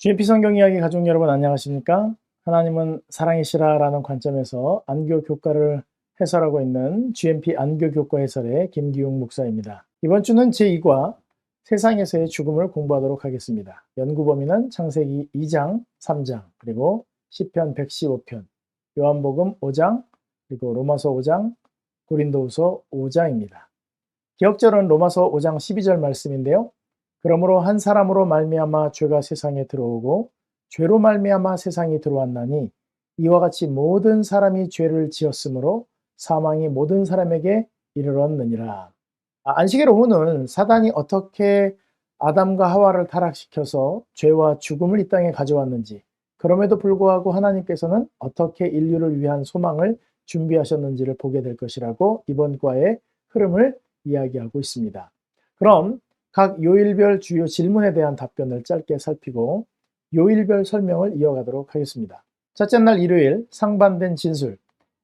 GMP 성경 이야기 가족 여러분 안녕하십니까? 하나님은 사랑이시라라는 관점에서 안교 교과를 해설하고 있는 GMP 안교 교과 해설의 김기용 목사입니다. 이번 주는 제2과 세상에서의 죽음을 공부하도록 하겠습니다. 연구 범위는 창세기 2장, 3장, 그리고 시편 115편, 요한복음 5장, 그리고 로마서 5장, 고린도후서 5장입니다. 기억절은 로마서 5장 12절 말씀인데요. 그러므로 한 사람으로 말미암아 죄가 세상에 들어오고 죄로 말미암아 세상이 들어왔나니 이와 같이 모든 사람이 죄를 지었으므로 사망이 모든 사람에게 이르렀느니라. 안식일 오후는 사단이 어떻게 아담과 하와를 타락시켜서 죄와 죽음을 이 땅에 가져왔는지, 그럼에도 불구하고 하나님께서는 어떻게 인류를 위한 소망을 준비하셨는지를 보게 될 것이라고 이번 과의 흐름을 이야기하고 있습니다. 그럼 각 요일별 주요 질문에 대한 답변을 짧게 살피고 요일별 설명을 이어가도록 하겠습니다. 첫째 날 일요일, 상반된 진술.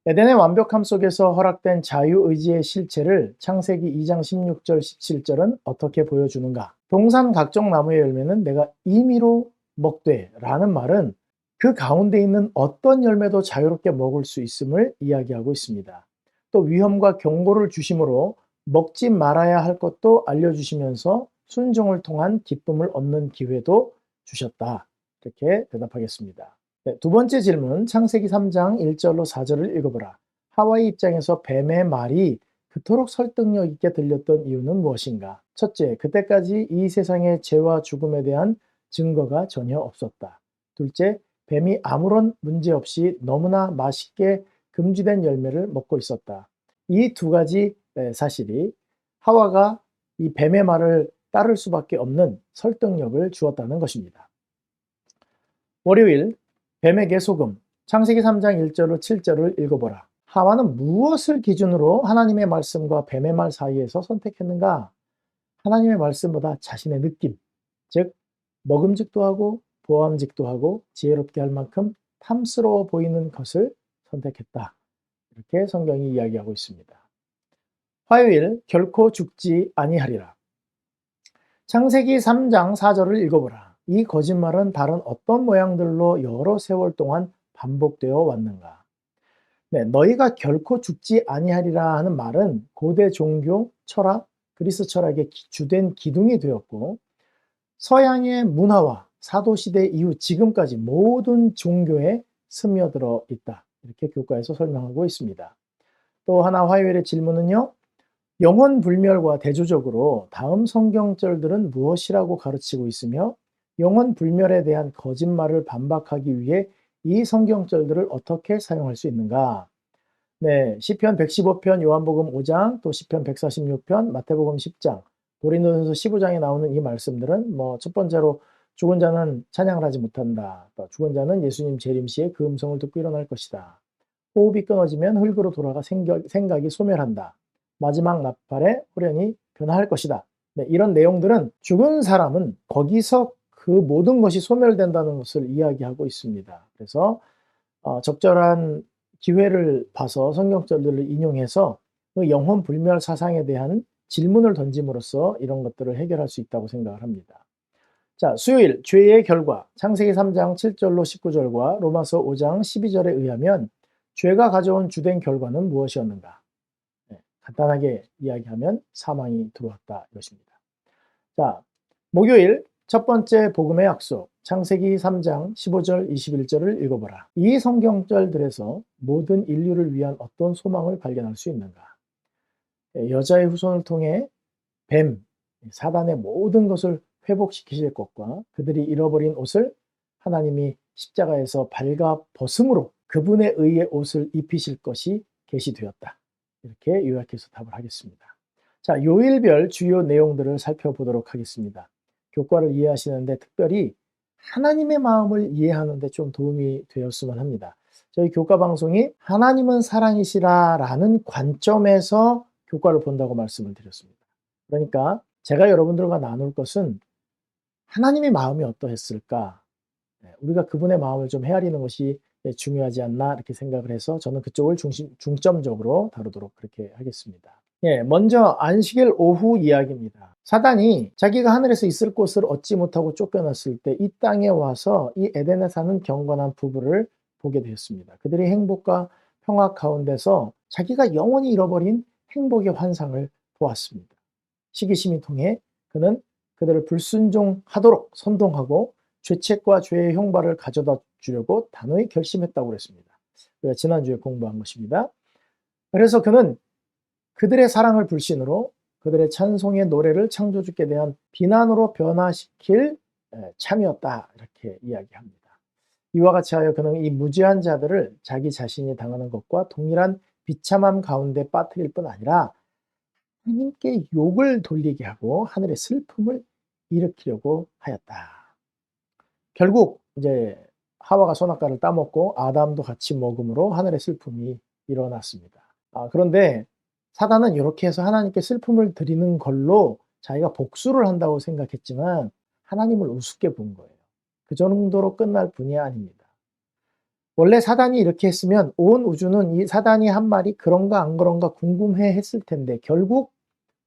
에덴의 완벽함 속에서 허락된 자유의지의 실체를 창세기 2장 16절 17절은 어떻게 보여주는가? 동산 각종 나무의 열매는 내가 임의로 먹되 라는 말은 그 가운데 있는 어떤 열매도 자유롭게 먹을 수 있음을 이야기하고 있습니다. 또 위험과 경고를 주심으로 먹지 말아야 할 것도 알려주시면서 순종을 통한 기쁨을 얻는 기회도 주셨다. 이렇게 대답하겠습니다. 네, 두 번째 질문, 창세기 3장 1절로 4절을 읽어보라. 하와의 입장에서 뱀의 말이 그토록 설득력 있게 들렸던 이유는 무엇인가? 첫째, 그때까지 이 세상의 죄와 죽음에 대한 증거가 전혀 없었다. 둘째, 뱀이 아무런 문제 없이 너무나 맛있게 금지된 열매를 먹고 있었다. 이 두 가지 사실이 하와가 이 뱀의 말을 따를 수밖에 없는 설득력을 주었다는 것입니다. 월요일, 뱀에게 소금. 창세기 3장 1절로 7절을 읽어보라. 하와는 무엇을 기준으로 하나님의 말씀과 뱀의 말 사이에서 선택했는가? 하나님의 말씀보다 자신의 느낌, 즉 먹음직도 하고 보암직도 하고 지혜롭게 할 만큼 탐스러워 보이는 것을 선택했다. 이렇게 성경이 이야기하고 있습니다. 화요일, 결코 죽지 아니하리라. 창세기 3장 4절을 읽어보라. 이 거짓말은 다른 어떤 모양들로 여러 세월 동안 반복되어 왔는가? 네, 너희가 결코 죽지 아니하리라 하는 말은 고대 종교, 철학, 그리스 철학의 주된 기둥이 되었고, 서양의 문화와 사도시대 이후 지금까지 모든 종교에 스며들어 있다. 이렇게 교과에서 설명하고 있습니다. 또 하나 화요일의 질문은요. 영혼 불멸과 대조적으로 다음 성경절들은 무엇이라고 가르치고 있으며 영혼 불멸에 대한 거짓말을 반박하기 위해 이 성경절들을 어떻게 사용할 수 있는가? 네, 시편 115편, 요한복음 5장, 또 시편 146편, 마태복음 10장, 고린도전서 15장에 나오는 이 말씀들은 첫 번째로 죽은 자는 찬양을 하지 못한다. 또 죽은 자는 예수님 재림 시에 그 음성을 듣고 일어날 것이다. 호흡이 끊어지면 흙으로 돌아가 생각이 소멸한다. 마지막 나팔에 호련히 변화할 것이다. 네, 이런 내용들은 죽은 사람은 거기서 그 모든 것이 소멸된다는 것을 이야기하고 있습니다. 그래서 적절한 기회를 봐서 성경절들을 인용해서 그 영혼 불멸 사상에 대한 질문을 던짐으로써 이런 것들을 해결할 수 있다고 생각을 합니다. 자, 수요일 죄의 결과 창세기 3장 7절로 19절과 로마서 5장 12절에 의하면 죄가 가져온 주된 결과는 무엇이었는가? 네, 간단하게 이야기하면 사망이 들어왔다 이것입니다. 자, 목요일 첫 번째 복음의 약속 창세기 3장 15절 21절을 읽어보라. 이 성경절들에서 모든 인류를 위한 어떤 소망을 발견할 수 있는가? 여자의 후손을 통해 뱀, 사단의 모든 것을 회복시키실 것과 그들이 잃어버린 옷을 하나님이 십자가에서 발가 벗음으로 그분에 의해 옷을 입히실 것이 계시되었다. 이렇게 요약해서 답을 하겠습니다. 자, 요일별 주요 내용들을 살펴보도록 하겠습니다. 교과를 이해하시는데 특별히 하나님의 마음을 이해하는 데 좀 도움이 되었으면 합니다. 저희 교과 방송이 하나님은 사랑이시라라는 관점에서 교과를 본다고 말씀을 드렸습니다. 그러니까 제가 여러분들과 나눌 것은 하나님의 마음이 어떠했을까? 우리가 그분의 마음을 좀 헤아리는 것이 중요하지 않나 이렇게 생각을 해서 저는 그쪽을 중점적으로 다루도록 그렇게 하겠습니다. 먼저 안식일 오후 이야기입니다. 사단이 자기가 하늘에서 있을 곳을 얻지 못하고 쫓겨났을 때 이 땅에 와서 이 에덴에 사는 경건한 부부를 보게 되었습니다. 그들의 행복과 평화 가운데서 자기가 영원히 잃어버린 행복의 환상을 보았습니다. 시기심이 통해 그는 그들을 불순종하도록 선동하고 죄책과 죄의 형벌을 가져다 주려고 단호히 결심했다고 그랬습니다. 우리가 지난주에 공부한 것입니다. 그래서 그는 그들의 사랑을 불신으로 그들의 찬송의 노래를 창조주께 대한 비난으로 변화시킬 참이었다, 이렇게 이야기합니다. 이와 같이 하여 그는 이 무죄한 자들을 자기 자신이 당하는 것과 동일한 비참함 가운데 빠뜨릴 뿐 아니라 하나님께 욕을 돌리게 하고 하늘의 슬픔을 일으키려고 하였다. 결국 이제 하와가 선악과를 따먹고 아담도 같이 먹음으로 하늘의 슬픔이 일어났습니다. 그런데 사단은 이렇게 해서 하나님께 슬픔을 드리는 걸로 자기가 복수를 한다고 생각했지만 하나님을 우습게 본 거예요. 그 정도로 끝날 분이 아닙니다. 원래 사단이 이렇게 했으면 온 우주는 이 사단이 한 말이 그런가 안 그런가 궁금해 했을 텐데 결국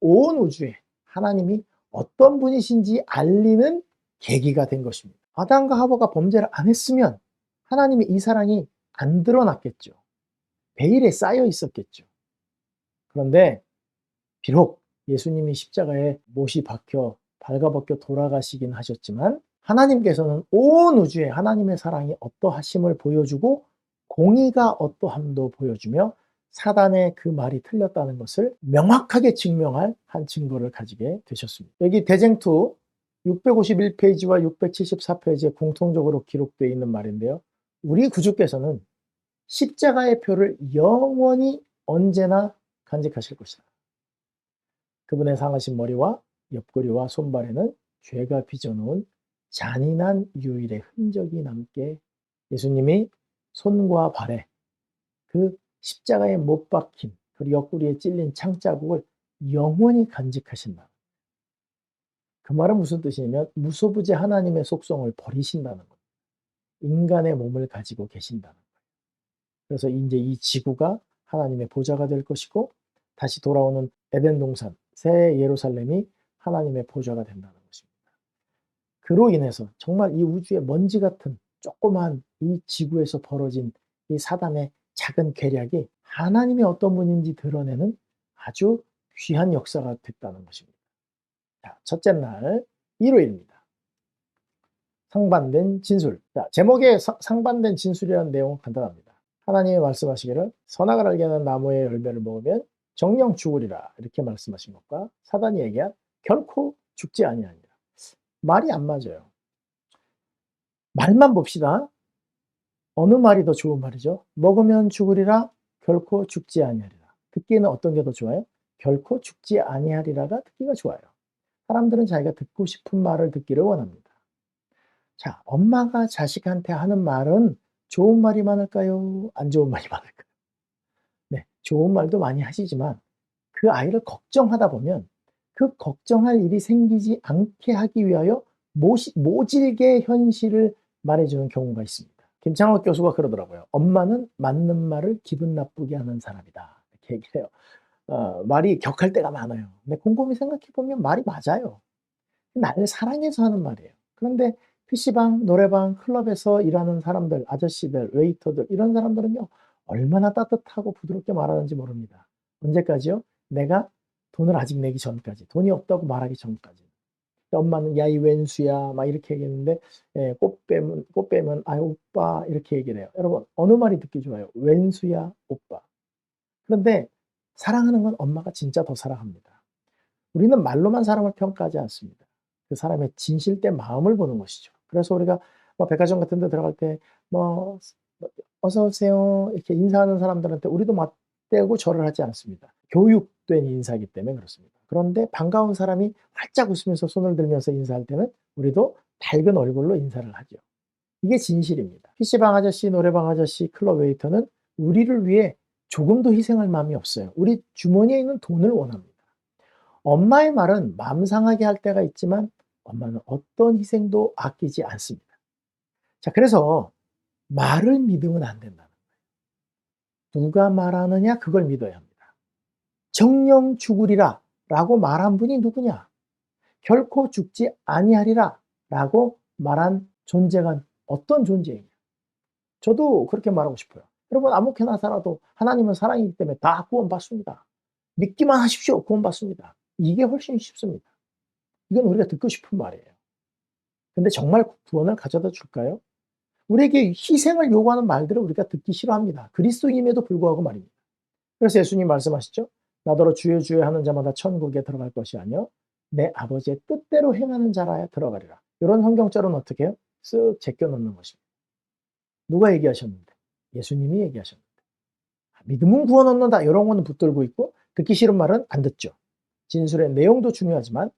온 우주에 하나님이 어떤 분이신지 알리는 계기가 된 것입니다. 아담과 하와가 범죄를 안 했으면 하나님의 이 사랑이 안 드러났겠죠. 베일에 쌓여 있었겠죠. 그런데 비록 예수님이 십자가에 못이 박혀 발가벗겨 돌아가시긴 하셨지만 하나님께서는 온 우주에 하나님의 사랑이 어떠하심을 보여주고 공의가 어떠함도 보여주며 사단의 그 말이 틀렸다는 것을 명확하게 증명할 한 증거를 가지게 되셨습니다. 여기 대쟁투 651페이지와 674페이지에 공통적으로 기록되어 있는 말인데요. 우리 구주께서는 십자가의 표를 영원히 언제나 간직하실 것이다. 그분의 상하신 머리와 옆구리와 손발에는 죄가 빚어놓은 잔인한 유일의 흔적이 남게 예수님이 손과 발에 그 십자가에 못 박힌 그 옆구리에 찔린 창자국을 영원히 간직하신다. 그 말은 무슨 뜻이냐면 무소부재 하나님의 속성을 버리신다는 거예요. 인간의 몸을 가지고 계신다는 거예요. 그래서 이제 이 지구가 하나님의 보좌가 될 것이고 다시 돌아오는 에덴 동산, 새 예루살렘이 하나님의 보좌가 된다는 것입니다. 그로 인해서 정말 이 우주의 먼지 같은 조그만 이 지구에서 벌어진 이 사단의 작은 계략이 하나님이 어떤 분인지 드러내는 아주 귀한 역사가 됐다는 것입니다. 자, 첫째 날 일요일입니다. 상반된 진술. 자, 제목에 상반된 진술이라는 내용은 간단합니다. 하나님이 말씀하시기를 선악을 알게 하는 나무의 열매를 먹으면 정령 죽으리라, 이렇게 말씀하신 것과 사단이 얘기한 결코 죽지 아니하니라. 말이 안 맞아요. 말만 봅시다. 어느 말이 더 좋은 말이죠? 먹으면 죽으리라, 결코 죽지 아니하리라. 듣기에는 어떤 게 더 좋아요? 결코 죽지 아니하리라가 듣기가 좋아요. 사람들은 자기가 듣고 싶은 말을 듣기를 원합니다. 자, 엄마가 자식한테 하는 말은 좋은 말이 많을까요? 안 좋은 말이 많을까요? 네, 좋은 말도 많이 하시지만 그 아이를 걱정하다 보면 그 걱정할 일이 생기지 않게 하기 위하여 모질게 현실을 말해주는 경우가 있습니다. 김창호 교수가 그러더라고요. 엄마는 맞는 말을 기분 나쁘게 하는 사람이다, 이렇게 얘기해요. 말이 격할 때가 많아요. 근데 곰곰이 생각해 보면 말이 맞아요. 나를 사랑해서 하는 말이에요. 그런데 PC방, 노래방, 클럽에서 일하는 사람들, 아저씨들, 웨이터들, 이런 사람들은요, 얼마나 따뜻하고 부드럽게 말하는지 모릅니다. 언제까지요? 내가 돈을 아직 내기 전까지, 돈이 없다고 말하기 전까지. 엄마는 야, 이 왼수야, 막 이렇게 얘기했는데, 꽃 빼면, 아, 오빠, 이렇게 얘기를 해요. 여러분, 어느 말이 듣기 좋아요? 왼수야, 오빠. 그런데 사랑하는 건 엄마가 진짜 더 사랑합니다. 우리는 말로만 사람을 평가하지 않습니다. 그 사람의 진실된 마음을 보는 것이죠. 그래서 우리가 뭐 백화점 같은 데 들어갈 때 뭐 어서 오세요 이렇게 인사하는 사람들한테 우리도 맞대고 절을 하지 않습니다. 교육된 인사이기 때문에 그렇습니다. 그런데 반가운 사람이 활짝 웃으면서 손을 들면서 인사할 때는 우리도 밝은 얼굴로 인사를 하죠. 이게 진실입니다. PC방 아저씨, 노래방 아저씨, 클럽 웨이터는 우리를 위해 조금도 희생할 마음이 없어요. 우리 주머니에 있는 돈을 원합니다. 엄마의 말은 마음 상하게 할 때가 있지만 엄마는 어떤 희생도 아끼지 않습니다. 자, 그래서 말을 믿으면 안 된다는 거예요. 누가 말하느냐, 그걸 믿어야 합니다. 정령 죽으리라 라고 말한 분이 누구냐? 결코 죽지 아니하리라 라고 말한 존재가 어떤 존재이냐? 저도 그렇게 말하고 싶어요. 여러분 아무렇게나 살아도 하나님은 사랑이기 때문에 다 구원받습니다. 믿기만 하십시오. 구원받습니다. 이게 훨씬 쉽습니다. 이건 우리가 듣고 싶은 말이에요. 근데 정말 구원을 가져다 줄까요? 우리에게 희생을 요구하는 말들을 우리가 듣기 싫어합니다. 그리스도임에도 불구하고 말입니다. 그래서 예수님 말씀하시죠. 나더러 주여 주여 하는 자마다 천국에 들어갈 것이 아니요 내 아버지의 뜻대로 행하는 자라야 들어가리라. 이런 성경절은 어떻게 해요? 쓱 제껴 놓는 것입니다. 누가 얘기하셨는데? 예수님이 얘기하셨는데. 믿음은 구원 얻는다. 이런 거는 붙들고 있고 듣기 싫은 말은 안 듣죠. 진술의 내용도 중요하지만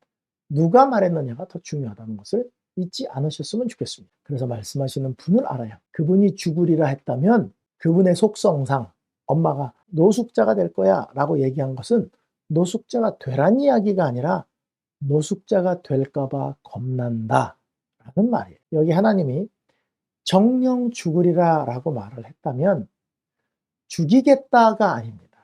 누가 말했느냐가 더 중요하다는 것을 잊지 않으셨으면 좋겠습니다. 그래서 말씀하시는 분을 알아요. 그분이 죽으리라 했다면 그분의 속성상 엄마가 노숙자가 될 거야 라고 얘기한 것은 노숙자가 되란 이야기가 아니라 노숙자가 될까 봐 겁난다 라는 말이에요. 여기 하나님이 정령 죽으리라 라고 말을 했다면 죽이겠다가 아닙니다.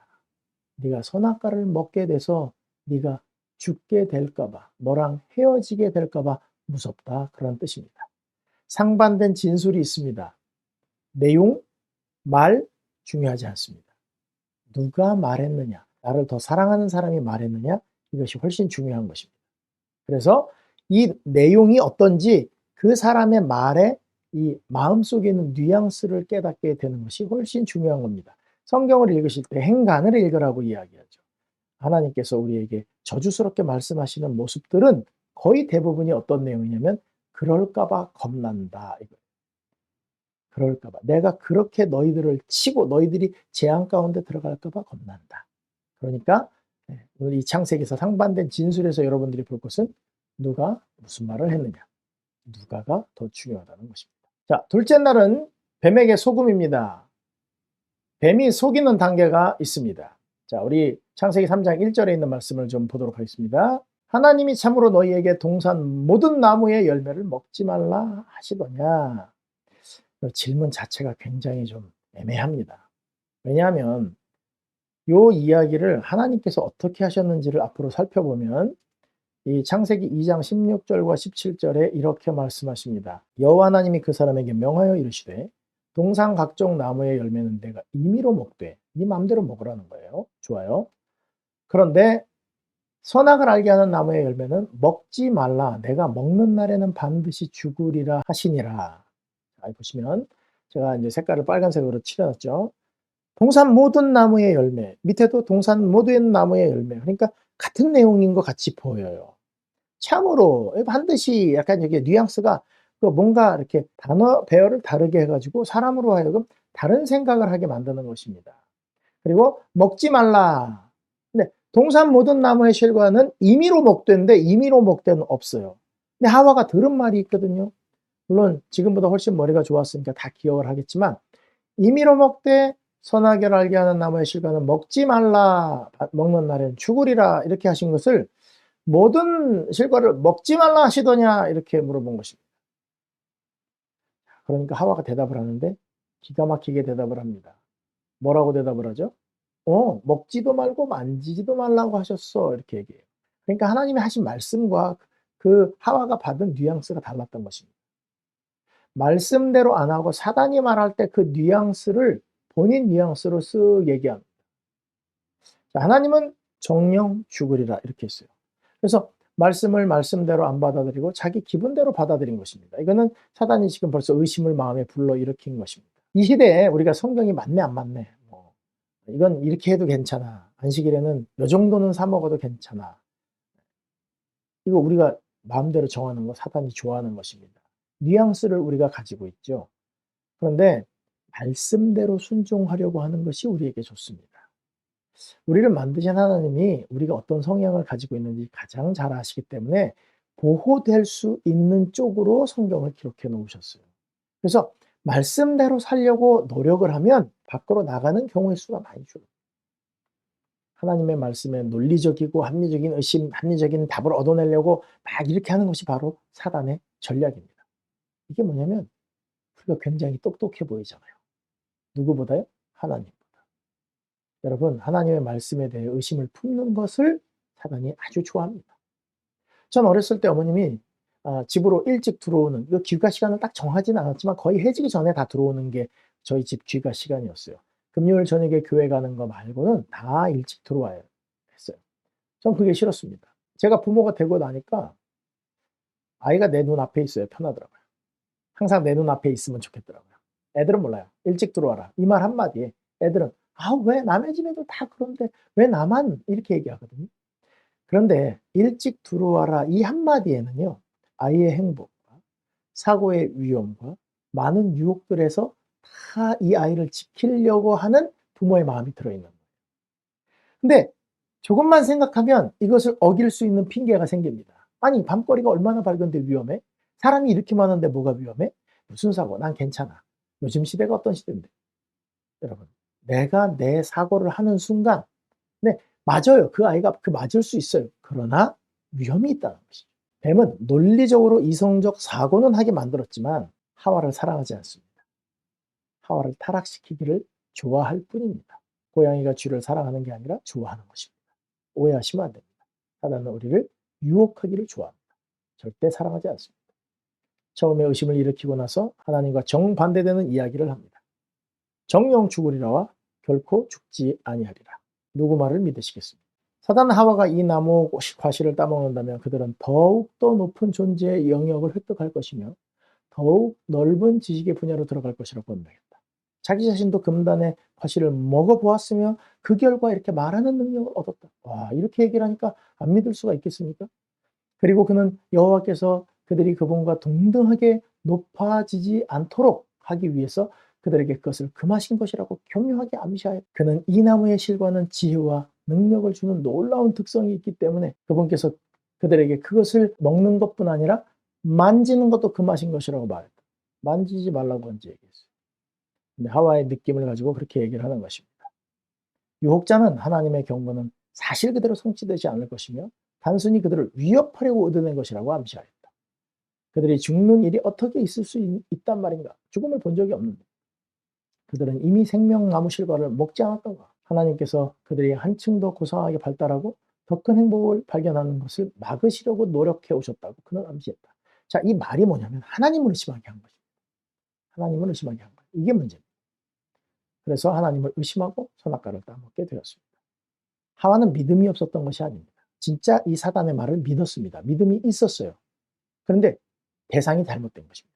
네가 선악과를 먹게 돼서 네가 죽게 될까 봐, 너랑 헤어지게 될까 봐 무섭다 그런 뜻입니다. 상반된 진술이 있습니다. 내용, 말 중요하지 않습니다. 누가 말했느냐, 나를 더 사랑하는 사람이 말했느냐, 이것이 훨씬 중요한 것입니다. 그래서 이 내용이 어떤지 그 사람의 말에 이 마음속에 있는 뉘앙스를 깨닫게 되는 것이 훨씬 중요한 겁니다. 성경을 읽으실 때 행간을 읽으라고 이야기하죠. 하나님께서 우리에게 저주스럽게 말씀하시는 모습들은 거의 대부분이 어떤 내용이냐면 그럴까 봐 겁난다. 그럴까 봐. 내가 그렇게 너희들을 치고 너희들이 재앙 가운데 들어갈까 봐 겁난다. 그러니까 오늘 이 창세기에서 상반된 진술에서 여러분들이 볼 것은 누가 무슨 말을 했느냐. 누가가 더 중요하다는 것입니다. 자, 둘째 날은 뱀에게 소금입니다. 뱀이 속이는 단계가 있습니다. 자, 우리 창세기 3장 1절에 있는 말씀을 좀 보도록 하겠습니다. 하나님이 참으로 너희에게 동산 모든 나무의 열매를 먹지 말라 하시더냐. 질문 자체가 굉장히 좀 애매합니다. 왜냐하면 이 이야기를 하나님께서 어떻게 하셨는지를 앞으로 살펴보면 이 창세기 2장 16절과 17절에 이렇게 말씀하십니다. 여호와 하나님이 그 사람에게 명하여 이르시되 동산 각종 나무의 열매는 내가 임의로 먹되 네 마음대로 먹으라는 거예요. 좋아요. 그런데 선악을 알게 하는 나무의 열매는 먹지 말라. 내가 먹는 날에는 반드시 죽으리라 하시니라. 자, 보시면 제가 이제 색깔을 빨간색으로 칠해놨죠. 동산 모든 나무의 열매, 밑에도 동산 모든 나무의 열매. 그러니까 같은 내용인 것 같이 보여요. 참으로 반드시 약간 여기 뉘앙스가 뭔가 이렇게 단어 배열을 다르게 해가지고 사람으로 하여금 다른 생각을 하게 만드는 것입니다. 그리고 먹지 말라. 근데 동산 모든 나무의 실과는 임의로 먹되는데 임의로 먹되는 없어요. 근데 하와가 들은 말이 있거든요. 물론 지금보다 훨씬 머리가 좋았으니까 다 기억을 하겠지만 임의로 먹되 선악을 알게 하는 나무의 실과는 먹지 말라. 먹는 날엔 죽으리라. 이렇게 하신 것을 모든 실과를 먹지 말라 하시더냐 이렇게 물어본 것입니다. 그러니까 하와가 대답을 하는데 기가 막히게 대답을 합니다. 뭐라고 대답을 하죠? 먹지도 말고 만지지도 말라고 하셨어. 이렇게 얘기해요. 그러니까 하나님이 하신 말씀과 그 하와가 받은 뉘앙스가 달랐던 것입니다. 말씀대로 안 하고 사단이 말할 때 그 뉘앙스를 본인 뉘앙스로 쓱 얘기합니다. 하나님은 정령 죽으리라 이렇게 했어요. 그래서 말씀을 말씀대로 안 받아들이고 자기 기분대로 받아들인 것입니다. 이거는 사단이 지금 벌써 의심을 마음에 불러일으킨 것입니다. 이 시대에 우리가 성경이 맞네 안 맞네 이건 이렇게 해도 괜찮아. 안식일에는 요 정도는 사 먹어도 괜찮아. 이거 우리가 마음대로 정하는 거 사단이 좋아하는 것입니다. 뉘앙스를 우리가 가지고 있죠. 그런데 말씀대로 순종하려고 하는 것이 우리에게 좋습니다. 우리를 만드신 하나님이 우리가 어떤 성향을 가지고 있는지 가장 잘 아시기 때문에 보호될 수 있는 쪽으로 성경을 기록해 놓으셨어요. 그래서 말씀대로 살려고 노력을 하면 밖으로 나가는 경우의 수가 많이 줄어요. 하나님의 말씀에 논리적이고 합리적인 의심, 합리적인 답을 얻어내려고 막 이렇게 하는 것이 바로 사단의 전략입니다. 이게 뭐냐면 우리가 굉장히 똑똑해 보이잖아요. 누구보다요? 하나님보다. 여러분, 하나님의 말씀에 대해 의심을 품는 것을 사단이 아주 좋아합니다. 전 어렸을 때 어머님이 집으로 일찍 들어오는, 그 귀가 시간을 딱 정하지는 않았지만 거의 해지기 전에 다 들어오는 게 저희 집 귀가 시간이었어요. 금요일 저녁에 교회 가는 거 말고는 다 일찍 들어와야 했어요. 전 그게 싫었습니다. 제가 부모가 되고 나니까 아이가 내 눈앞에 있어야 편하더라고요. 항상 내 눈앞에 있으면 좋겠더라고요. 애들은 몰라요. 일찍 들어와라. 이 말 한마디에 애들은 왜 남의 집에도 다 그런데 왜 나만 이렇게 얘기하거든요. 그런데 일찍 들어와라 이 한마디에는요. 아이의 행복과 사고의 위험과 많은 유혹들에서 다 이 아이를 지키려고 하는 부모의 마음이 들어있는 거예요. 근데 조금만 생각하면 이것을 어길 수 있는 핑계가 생깁니다. 아니, 밤거리가 얼마나 밝은데 위험해? 사람이 이렇게 많은데 뭐가 위험해? 무슨 사고? 난 괜찮아. 요즘 시대가 어떤 시대인데? 여러분, 내가 내 사고를 하는 순간, 네, 맞아요. 그 아이가 맞을 수 있어요. 그러나 위험이 있다는 것이죠. 뱀은 논리적으로 이성적 사고는 하게 만들었지만 하와를 사랑하지 않습니다. 하와를 타락시키기를 좋아할 뿐입니다. 고양이가 쥐를 사랑하는 게 아니라 좋아하는 것입니다. 오해하시면 안 됩니다. 사단은 우리를 유혹하기를 좋아합니다. 절대 사랑하지 않습니다. 처음에 의심을 일으키고 나서 하나님과 정반대되는 이야기를 합니다. 정령 죽으리라와 결코 죽지 아니하리라. 누구 말을 믿으시겠습니까? 사단 하와가 이 나무 과실을 따먹는다면 그들은 더욱더 높은 존재의 영역을 획득할 것이며 더욱 넓은 지식의 분야로 들어갈 것이라고 권면했다. 자기 자신도 금단의 과실을 먹어보았으며 그 결과 이렇게 말하는 능력을 얻었다. 와, 이렇게 얘기를 하니까 안 믿을 수가 있겠습니까? 그리고 그는 여호와께서 그들이 그분과 동등하게 높아지지 않도록 하기 위해서 그들에게 그것을 금하신 것이라고 교묘하게 암시하여 그는 이 나무의 실과는 지혜와 능력을 주는 놀라운 특성이 있기 때문에 그분께서 그들에게 그것을 먹는 것뿐 아니라 만지는 것도 금하신 것이라고 말했다. 만지지 말라고 언제 얘기했어요. 근데 하와의 느낌을 가지고 그렇게 얘기를 하는 것입니다. 유혹자는 하나님의 경고는 사실 그대로 성취되지 않을 것이며 단순히 그들을 위협하려고 얻어낸 것이라고 암시하였다. 그들이 죽는 일이 어떻게 있을 수 있단 말인가? 죽음을 본 적이 없는데. 그들은 이미 생명나무 실과를 먹지 않았던가? 하나님께서 그들이 한층 더 고상하게 발달하고 더 큰 행복을 발견하는 것을 막으시려고 노력해 오셨다고 그는 암시했다. 자, 이 말이 뭐냐면 하나님을 의심하게 한 것입니다. 하나님을 의심하게 한 거예요. 이게 문제입니다. 그래서 하나님을 의심하고 선악과를 따먹게 되었습니다. 하와는 믿음이 없었던 것이 아닙니다. 진짜 이 사단의 말을 믿었습니다. 믿음이 있었어요. 그런데 대상이 잘못된 것입니다.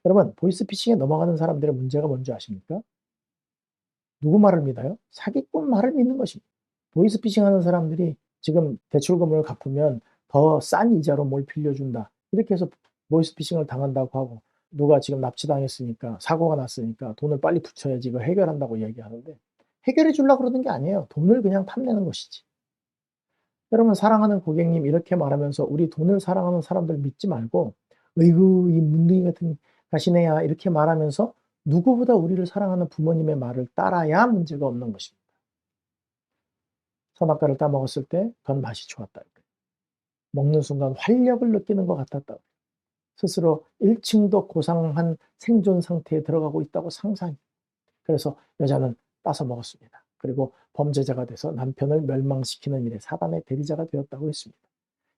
여러분, 보이스피싱에 넘어가는 사람들의 문제가 뭔지 아십니까? 누구 말을 믿어요? 사기꾼 말을 믿는 것입니다. 보이스피싱 하는 사람들이 지금 대출금을 갚으면 더 싼 이자로 뭘 빌려준다. 이렇게 해서 보이스피싱을 당한다고 하고 누가 지금 납치당했으니까 사고가 났으니까 돈을 빨리 붙여야지 이거 해결한다고 얘기하는데 해결해 주려고 그러는 게 아니에요. 돈을 그냥 탐내는 것이지. 여러분, 사랑하는 고객님 이렇게 말하면서 우리 돈을 사랑하는 사람들 믿지 말고 어이구 이 문둥이 같은 가시네야 이렇게 말하면서 누구보다 우리를 사랑하는 부모님의 말을 따라야 문제가 없는 것입니다. 선악과를 따먹었을 때 그건 맛이 좋았다. 먹는 순간 활력을 느끼는 것 같았다. 스스로 1층 더 고상한 생존 상태에 들어가고 있다고 상상해. 그래서 여자는 따서 먹었습니다. 그리고 범죄자가 돼서 남편을 멸망시키는 일에 사단의 대리자가 되었다고 했습니다.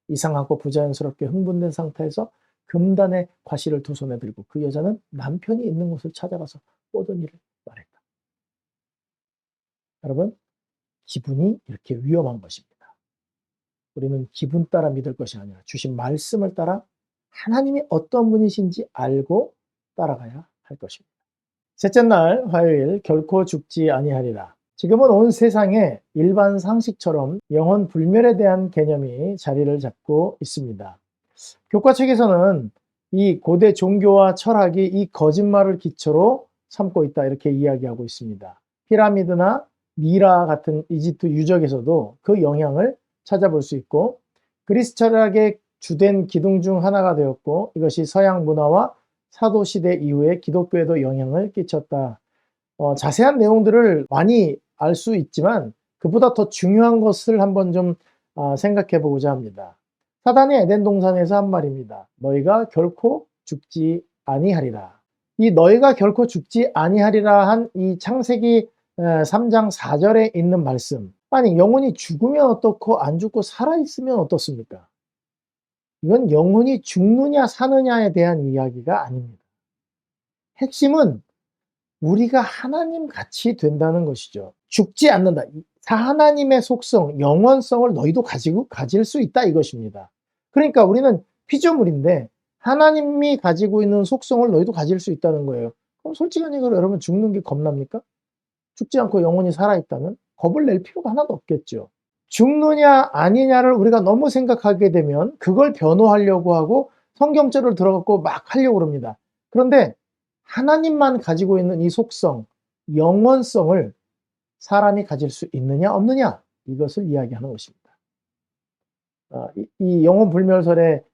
이상하고 부자연스럽게 흥분된 상태에서 금단의 과실을 두 손에 들고 그 여자는 남편이 있는 곳을 찾아가서 모든 일을 말했다. 여러분, 기분이 이렇게 위험한 것입니다. 우리는 기분 따라 믿을 것이 아니라 주신 말씀을 따라 하나님이 어떤 분이신지 알고 따라가야 할 것입니다. 셋째 날 화요일 결코 죽지 아니하리라. 지금은 온 세상에 일반 상식처럼 영혼 불멸에 대한 개념이 자리를 잡고 있습니다. 교과책에서는 이 고대 종교와 철학이 이 거짓말을 기초로 삼고 있다 이렇게 이야기하고 있습니다. 피라미드나 미라 같은 이집트 유적에서도 그 영향을 찾아볼 수 있고 그리스 철학의 주된 기둥 중 하나가 되었고 이것이 서양 문화와 사도시대 이후에 기독교에도 영향을 끼쳤다. 자세한 내용들을 많이 알 수 있지만 그보다 더 중요한 것을 한번 좀 생각해 보고자 합니다. 사단이 에덴 동산에서 한 말입니다. 너희가 결코 죽지 아니하리라. 이 너희가 결코 죽지 아니하리라 한 이 창세기 3장 4절에 있는 말씀. 아니, 영혼이 죽으면 어떻고 안 죽고 살아있으면 어떻습니까? 이건 영혼이 죽느냐 사느냐에 대한 이야기가 아닙니다. 핵심은 우리가 하나님 같이 된다는 것이죠. 죽지 않는다. 하나님의 속성, 영원성을 너희도 가질 수 있다 이것입니다. 그러니까 우리는 피조물인데 하나님이 가지고 있는 속성을 너희도 가질 수 있다는 거예요. 그럼 솔직한 얘기로 여러분 죽는 게 겁납니까? 죽지 않고 영원히 살아있다면 겁을 낼 필요가 하나도 없겠죠. 죽느냐 아니냐를 우리가 너무 생각하게 되면 그걸 변호하려고 하고 성경절을 들어갖고 막 하려고 합니다. 그런데 하나님만 가지고 있는 이 속성, 영원성을 사람이 가질 수 있느냐 없느냐 이것을 이야기하는 것입니다. 이 영혼불멸설의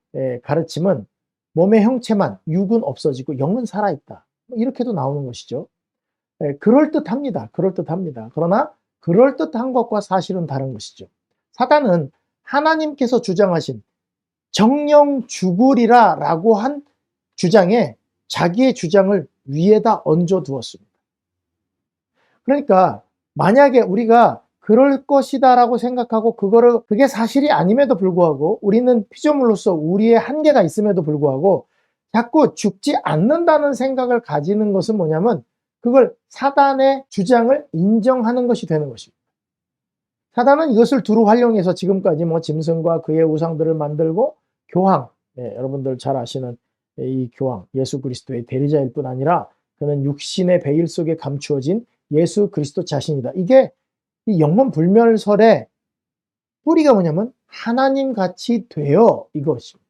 가르침은 몸의 형체만, 육은 없어지고 영은 살아있다. 이렇게도 나오는 것이죠. 그럴듯합니다. 그럴듯합니다. 그러나 그럴듯한 것과 사실은 다른 것이죠. 사단은 하나님께서 주장하신 정령 죽으리라 라고 한 주장에 자기의 주장을 위에다 얹어 두었습니다. 그러니까 만약에 우리가 그럴 것이다 라고 생각하고 그게 사실이 아님에도 불구하고 우리는 피조물로서 우리의 한계가 있음에도 불구하고 자꾸 죽지 않는다는 생각을 가지는 것은 뭐냐면 그걸 사단의 주장을 인정하는 것이 되는 것입니다. 사단은 이것을 두루 활용해서 지금까지 짐승과 그의 우상들을 만들고 교황, 여러분들 잘 아시는 이 교황, 예수 그리스도의 대리자일 뿐 아니라 그는 육신의 베일 속에 감추어진 예수 그리스도 자신이다. 이게 이 영혼불멸설의 뿌리가 뭐냐면 하나님 같이 되어 이것입니다.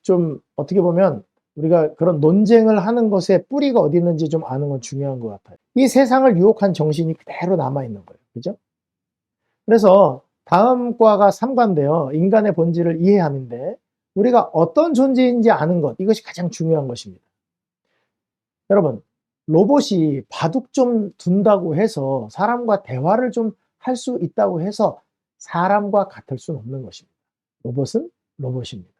좀 어떻게 보면 우리가 그런 논쟁을 하는 것의 뿌리가 어디 있는지 좀 아는 건 중요한 것 같아요. 이 세상을 유혹한 정신이 그대로 남아있는 거예요. 그죠? 그래서 다음 과가 3과인데요. 인간의 본질을 이해함인데 우리가 어떤 존재인지 아는 것, 이것이 가장 중요한 것입니다. 여러분, 로봇이 바둑 좀 둔다고 해서 사람과 대화를 좀 할 수 있다고 해서 사람과 같을 수는 없는 것입니다. 로봇은 로봇입니다.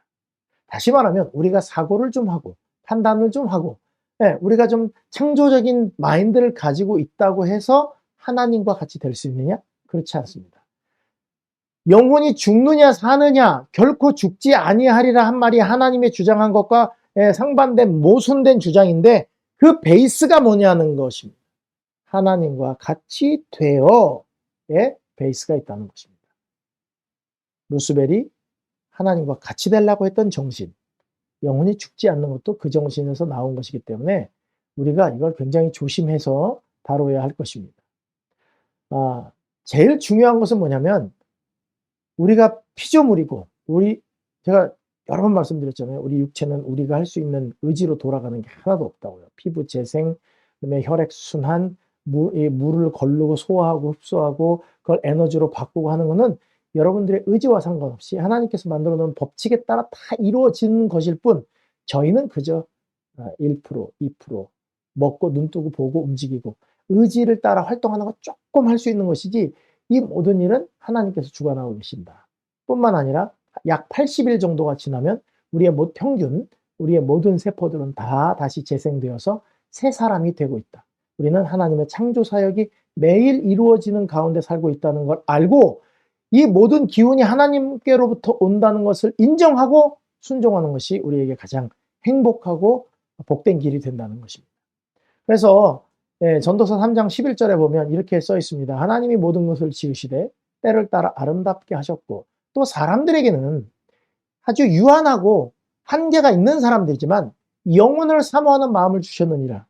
다시 말하면 우리가 사고를 좀 하고 판단을 좀 하고 우리가 좀 창조적인 마인드를 가지고 있다고 해서 하나님과 같이 될 수 있느냐? 그렇지 않습니다. 영혼이 죽느냐 사느냐 결코 죽지 아니하리라 한 말이 하나님의 주장한 것과 상반된 모순된 주장인데 그 베이스가 뭐냐는 것입니다. 하나님과 같이 되어의 베이스가 있다는 것입니다. 루스벨이 하나님과 같이 되려고 했던 정신, 영혼이 죽지 않는 것도 그 정신에서 나온 것이기 때문에 우리가 이걸 굉장히 조심해서 다뤄야 할 것입니다. 제일 중요한 것은 뭐냐면 우리가 피조물이고 제가 여러 번 말씀드렸잖아요. 우리 육체는 우리가 할 수 있는 의지로 돌아가는 게 하나도 없다고요. 피부 재생, 그다음에 혈액 순환, 물을 거르고 소화하고 흡수하고 그걸 에너지로 바꾸고 하는 것은 여러분들의 의지와 상관없이 하나님께서 만들어 놓은 법칙에 따라 다 이루어지는 것일 뿐 저희는 그저 1%, 2% 먹고 눈 뜨고 보고 움직이고 의지를 따라 활동하는 것 조금 할 수 있는 것이지 이 모든 일은 하나님께서 주관하고 계신다. 뿐만 아니라 약 80일 정도가 지나면 우리의 평균, 우리의 모든 세포들은 다 다시 재생되어서 새 사람이 되고 있다. 우리는 하나님의 창조 사역이 매일 이루어지는 가운데 살고 있다는 걸 알고 이 모든 기운이 하나님께로부터 온다는 것을 인정하고 순종하는 것이 우리에게 가장 행복하고 복된 길이 된다는 것입니다. 그래서 전도서 3장 11절에 보면 이렇게 써 있습니다. 하나님이 모든 것을 지으시되 때를 따라 아름답게 하셨고 또 사람들에게는 아주 유한하고 한계가 있는 사람들이지만 영혼을 사모하는 마음을 주셨느니라.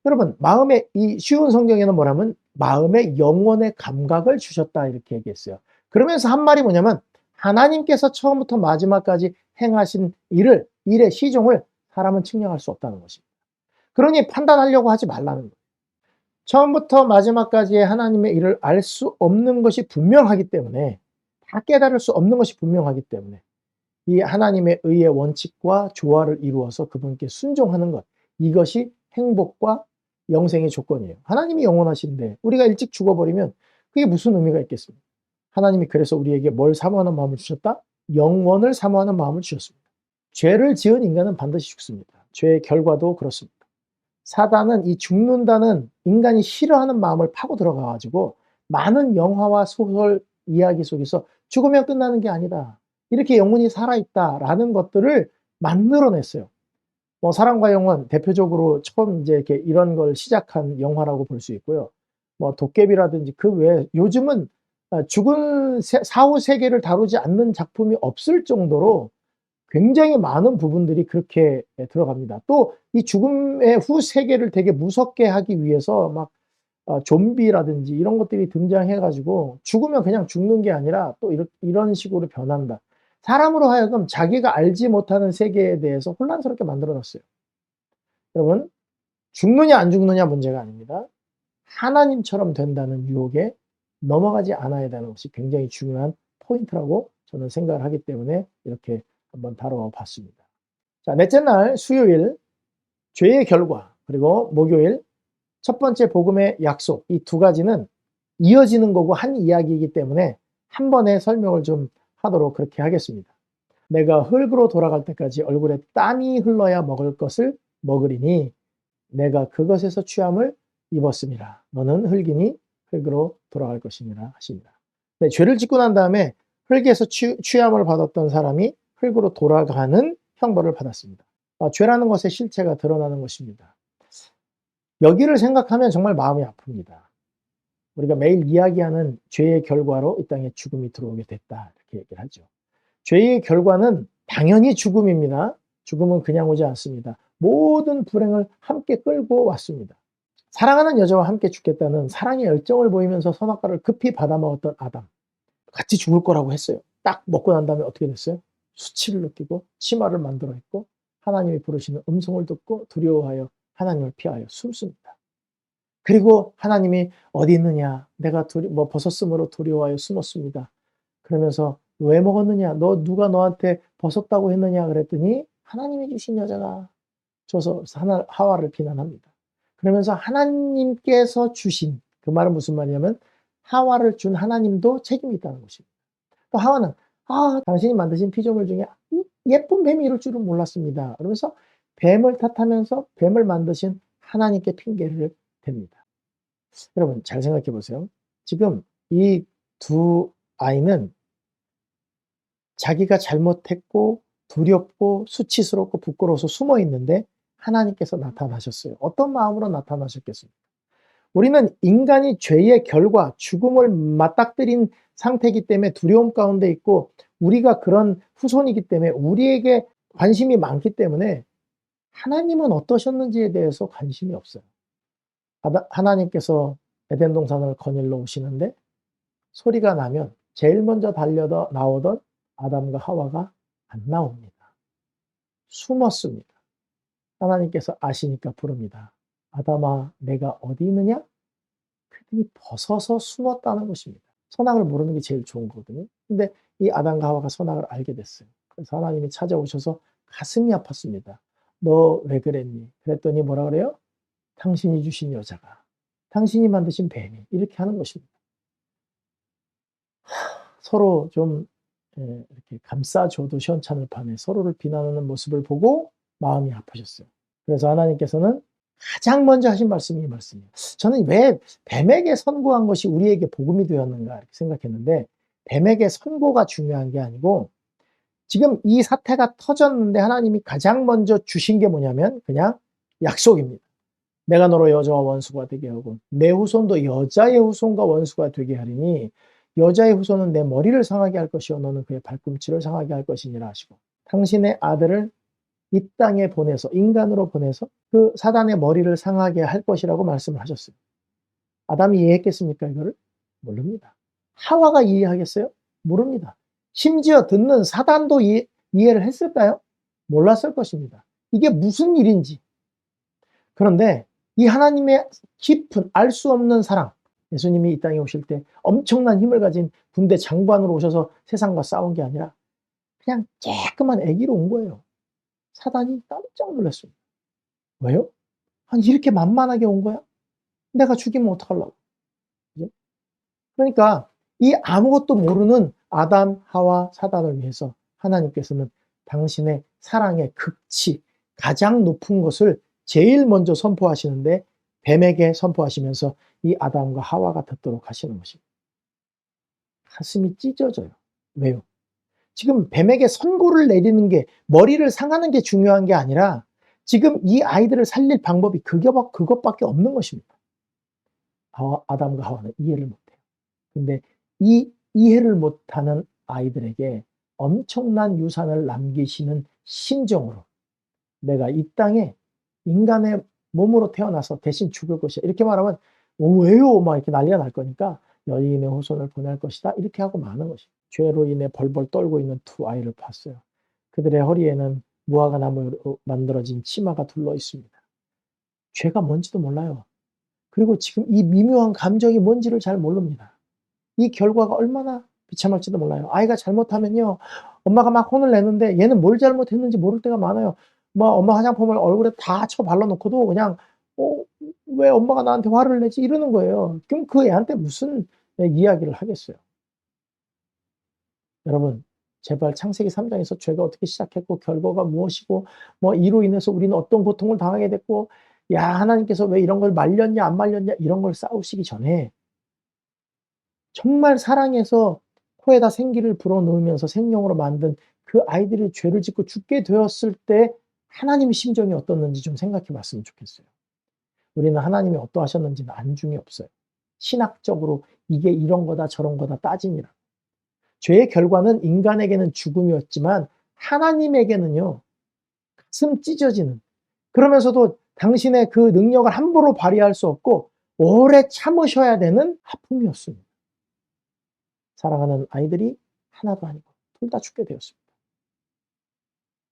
여러분, 마음의 이 쉬운 성경에는 뭐라면 마음의 영혼의 감각을 주셨다 이렇게 얘기했어요. 그러면서 한 말이 뭐냐면 하나님께서 처음부터 마지막까지 행하신 일의 시종을 사람은 측량할 수 없다는 것입니다. 그러니 판단하려고 하지 말라는 거예요. 처음부터 마지막까지의 하나님의 일을 알 수 없는 것이 분명하기 때문에 다 깨달을 수 없는 것이 분명하기 때문에 이 하나님의 의의 원칙과 조화를 이루어서 그분께 순종하는 것, 이것이 행복과 영생의 조건이에요. 하나님이 영원하신데 우리가 일찍 죽어버리면 그게 무슨 의미가 있겠습니까? 하나님이 그래서 우리에게 뭘 사모하는 마음을 주셨다? 영원을 사모하는 마음을 주셨습니다. 죄를 지은 인간은 반드시 죽습니다. 죄의 결과도 그렇습니다. 사단은 이 죽는다는 인간이 싫어하는 마음을 파고 들어가가지고 많은 영화와 소설 이야기 속에서 죽으면 끝나는 게 아니다. 이렇게 영혼이 살아있다라는 것들을 만들어냈어요. 뭐 사랑과 영혼 대표적으로 처음 이제 이렇게 이런 걸 시작한 영화라고 볼 수 있고요. 뭐 도깨비라든지 그 외에 요즘은 죽은 사후 세계를 다루지 않는 작품이 없을 정도로 굉장히 많은 부분들이 그렇게 들어갑니다. 또 이 죽음의 후 세계를 되게 무섭게 하기 위해서 막 좀비라든지 이런 것들이 등장해 가지고 죽으면 그냥 죽는 게 아니라 또 이런 식으로 변한다. 사람으로 하여금 자기가 알지 못하는 세계에 대해서 혼란스럽게 만들어 놨어요. 여러분, 죽느냐 안 죽느냐 문제가 아닙니다. 하나님처럼 된다는 유혹에 넘어가지 않아야 되는 것이 굉장히 중요한 포인트라고 저는 생각을 하기 때문에 이렇게 한번 다뤄 봤습니다. 자, 넷째 날 수요일 죄의 결과, 그리고 목요일 첫 번째 복음의 약속, 이 두 가지는 이어지는 거고 한 이야기이기 때문에 한 번에 설명을 좀 하도록 그렇게 하겠습니다. 내가 흙으로 돌아갈 때까지 얼굴에 땀이 흘러야 먹을 것을 먹으리니 내가 그것에서 취함을 입었음이라. 너는 흙이니 흙으로 돌아갈 것이니라 하십니다. 네, 죄를 짓고 난 다음에 흙에서 취함을 받았던 사람이 흙으로 돌아가는 형벌을 받았습니다. 죄라는 것의 실체가 드러나는 것입니다. 여기를 생각하면 정말 마음이 아픕니다. 우리가 매일 이야기하는 죄의 결과로 이 땅에 죽음이 들어오게 됐다 이렇게 얘기를 하죠. 죄의 결과는 당연히 죽음입니다. 죽음은 그냥 오지 않습니다. 모든 불행을 함께 끌고 왔습니다. 사랑하는 여자와 함께 죽겠다는 사랑의 열정을 보이면서 선악과를 급히 받아먹었던 아담. 같이 죽을 거라고 했어요. 딱 먹고 난 다음에 어떻게 됐어요? 수치를 느끼고 치마를 만들어 입고 하나님이 부르시는 음성을 듣고 두려워하여 하나님을 피하여 숨습니다. 그리고 하나님이 어디 있느냐? 내가 벗었으므로 두려워하여 숨었습니다. 그러면서 왜 먹었느냐? 누가 너한테 벗었다고 했느냐? 그랬더니 하나님이 주신 여자가 줘서 하와를 비난합니다. 그러면서 하나님께서 주신, 그 말은 무슨 말이냐면 하와를 준 하나님도 책임이 있다는 것입니다. 또 하와는 당신이 만드신 피조물 중에 예쁜 뱀이 이럴 줄은 몰랐습니다. 그러면서 뱀을 탓하면서 뱀을 만드신 하나님께 핑계를 댑니다. 여러분 잘 생각해 보세요. 지금 이 두 아이는 자기가 잘못했고 두렵고 수치스럽고 부끄러워서 숨어 있는데 하나님께서 나타나셨어요. 어떤 마음으로 나타나셨겠습니까? 우리는 인간이 죄의 결과, 죽음을 맞닥뜨린 상태이기 때문에 두려움 가운데 있고 우리가 그런 후손이기 때문에 우리에게 관심이 많기 때문에 하나님은 어떠셨는지에 대해서 관심이 없어요. 하나님께서 에덴 동산을 거닐러 오시는데 소리가 나면 제일 먼저 나오던 아담과 하와가 안 나옵니다. 숨었습니다. 하나님께서 아시니까 부릅니다. 아담아, 내가 어디 있느냐? 그랬더니 벗어서 숨었다는 것입니다. 선악을 모르는 게 제일 좋은 거거든요. 근데 이 아담과 하와가 선악을 알게 됐어요. 그래서 하나님이 찾아오셔서 가슴이 아팠습니다. 너 왜 그랬니? 그랬더니 뭐라 그래요? 당신이 주신 여자가, 당신이 만드신 뱀이, 이렇게 하는 것입니다. 서로 좀 이렇게 감싸줘도 시원찮을 판에 서로를 비난하는 모습을 보고 마음이 아프셨어요. 그래서 하나님께서는 가장 먼저 하신 말씀이 이 말씀이에요. 저는 왜 뱀에게 선고한 것이 우리에게 복음이 되었는가 이렇게 생각했는데 뱀에게 선고가 중요한 게 아니고 지금 이 사태가 터졌는데 하나님이 가장 먼저 주신 게 뭐냐면 그냥 약속입니다. 내가 너로 여자와 원수가 되게 하고 내 후손도 여자의 후손과 원수가 되게 하리니 여자의 후손은 내 머리를 상하게 할 것이요 너는 그의 발꿈치를 상하게 할 것이니라 하시고 당신의 아들을 이 땅에 보내서 인간으로 보내서 그 사단의 머리를 상하게 할 것이라고 말씀을 하셨어요. 아담이 이해했겠습니까? 이거를? 모릅니다. 하와가 이해하겠어요? 모릅니다. 심지어 듣는 사단도 이해를 했을까요? 몰랐을 것입니다. 이게 무슨 일인지. 그런데 이 하나님의 깊은 알 수 없는 사랑, 예수님이 이 땅에 오실 때 엄청난 힘을 가진 군대 장관으로 오셔서 세상과 싸운 게 아니라 그냥 쬐끄만 아기로 온 거예요. 사단이 깜짝 놀랐습니다. 왜요? 아니 이렇게 만만하게 온 거야? 내가 죽이면 어떡하려고. 그죠? 그러니까 이 아무것도 모르는 아담, 하와, 사단을 위해서 하나님께서는 당신의 사랑의 극치, 가장 높은 것을 제일 먼저 선포하시는데 뱀에게 선포하시면서 이 아담과 하와가 듣도록 하시는 것입니다. 가슴이 찢어져요. 왜요? 지금 뱀에게 선고를 내리는 게 머리를 상하는 게 중요한 게 아니라 지금 이 아이들을 살릴 방법이 그것밖에 없는 것입니다. 아담과 하와는 이해를 못해요. 근데 이 이해를 못하는 아이들에게 엄청난 유산을 남기시는 심정으로 내가 이 땅에 인간의 몸으로 태어나서 대신 죽을 것이야. 이렇게 말하면 왜요? 막 이렇게 난리가 날 거니까 여인의 후손을 보낼 것이다. 이렇게 하고 마는 것이에요. 죄로 인해 벌벌 떨고 있는 두 아이를 봤어요. 그들의 허리에는 무화과 나무로 만들어진 치마가 둘러 있습니다. 죄가 뭔지도 몰라요. 그리고 지금 이 미묘한 감정이 뭔지를 잘 모릅니다. 이 결과가 얼마나 비참할지도 몰라요. 아이가 잘못하면요, 엄마가 막 혼을 내는데 얘는 뭘 잘못했는지 모를 때가 많아요. 뭐 엄마 화장품을 얼굴에 다 쳐 발라놓고도 그냥 왜 엄마가 나한테 화를 내지 이러는 거예요. 그럼 그 애한테 무슨 이야기를 하겠어요. 여러분, 제발 창세기 3장에서 죄가 어떻게 시작했고 결과가 무엇이고 뭐 이로 인해서 우리는 어떤 고통을 당하게 됐고 야 하나님께서 왜 이런 걸 말렸냐 안 말렸냐 이런 걸 싸우시기 전에 정말 사랑해서 코에다 생기를 불어넣으면서 생명으로 만든 그 아이들이 죄를 짓고 죽게 되었을 때 하나님의 심정이 어떻는지 좀 생각해 봤으면 좋겠어요. 우리는 하나님이 어떠하셨는지는 안중에 없어요. 신학적으로 이게 이런 거다 저런 거다 따지니라. 죄의 결과는 인간에게는 죽음이었지만 하나님에게는요. 가슴 찢어지는 그러면서도 당신의 그 능력을 함부로 발휘할 수 없고 오래 참으셔야 되는 아픔이었습니다. 사랑하는 아이들이 하나도 아니고 둘 다 죽게 되었습니다.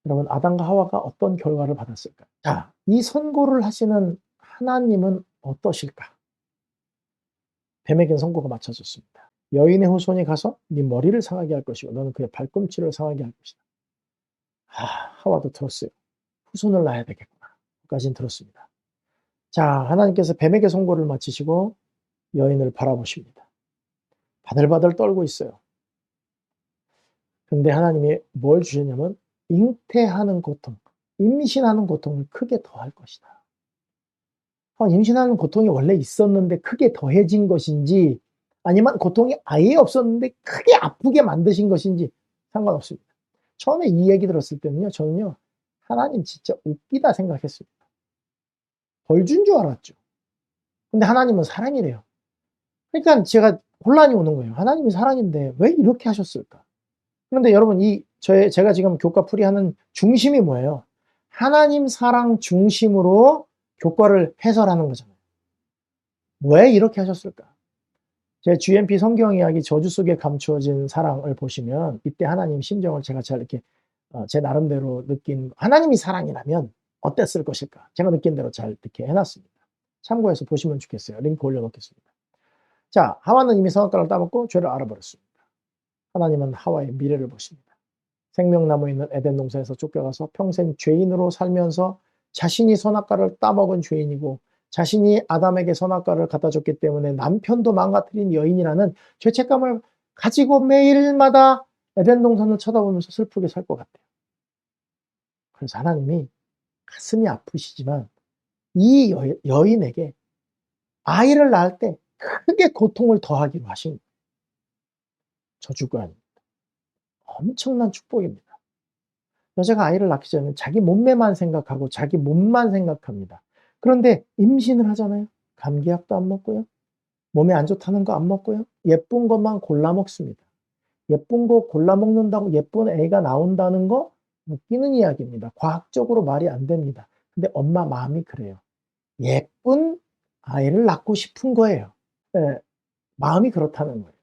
여러분 아담과 하와가 어떤 결과를 받았을까요? 자, 이 선고를 하시는 하나님은 어떠실까? 뱀에겐 선고가 맞춰졌습니다. 여인의 후손이 가서 네 머리를 상하게 할 것이고 너는 그의 발꿈치를 상하게 할 것이다. 하와도 들었어요. 후손을 낳아야 되겠구나. 까지는 들었습니다. 자, 하나님께서 뱀에게 선고를 마치시고 여인을 바라보십니다. 바들바들 떨고 있어요. 근데 하나님이 뭘 주셨냐면 잉태하는 고통, 임신하는 고통을 크게 더할 것이다. 임신하는 고통이 원래 있었는데 크게 더해진 것인지 아니면 고통이 아예 없었는데 크게 아프게 만드신 것인지 상관없습니다. 처음에 이 얘기 들었을 때는요. 저는요. 하나님 진짜 웃기다 생각했습니다. 벌 준 줄 알았죠. 근데 하나님은 사랑이래요. 그러니까 제가 혼란이 오는 거예요. 하나님이 사랑인데 왜 이렇게 하셨을까? 그런데 여러분 제가 지금 교과 풀이하는 중심이 뭐예요? 하나님 사랑 중심으로 교과를 해설하는 거잖아요. 왜 이렇게 하셨을까? 제 GMP 성경 이야기 저주 속에 감추어진 사랑을 보시면 이때 하나님 심정을 제가 잘 이렇게 제 나름대로 느낀 하나님이 사랑이라면 어땠을 것일까? 제가 느낀 대로 잘 이렇게 해놨습니다. 참고해서 보시면 좋겠어요. 링크 올려놓겠습니다. 자, 하와는 이미 선악과를 따먹고 죄를 알아버렸습니다. 하나님은 하와의 미래를 보십니다. 생명나무에 있는 에덴 동산에서 쫓겨가서 평생 죄인으로 살면서 자신이 선악과를 따먹은 죄인이고 자신이 아담에게 선악과를 갖다 줬기 때문에 남편도 망가뜨린 여인이라는 죄책감을 가지고 매일마다 에덴 동산을 쳐다보면서 슬프게 살 것 같아요. 그래서 하나님이 가슴이 아프시지만 이 여인에게 아이를 낳을 때 크게 고통을 더하기로 하신 거예요. 저주가 아닙니다. 엄청난 축복입니다. 여자가 아이를 낳기 전에 자기 몸매만 생각하고 자기 몸만 생각합니다. 그런데 임신을 하잖아요. 감기약도 안 먹고요. 몸에 안 좋다는 거 안 먹고요. 예쁜 것만 골라 먹습니다. 예쁜 거 골라 먹는다고 예쁜 애가 나온다는 거 웃기는 이야기입니다. 과학적으로 말이 안 됩니다. 근데 엄마 마음이 그래요. 예쁜 아이를 낳고 싶은 거예요. 네, 마음이 그렇다는 거예요.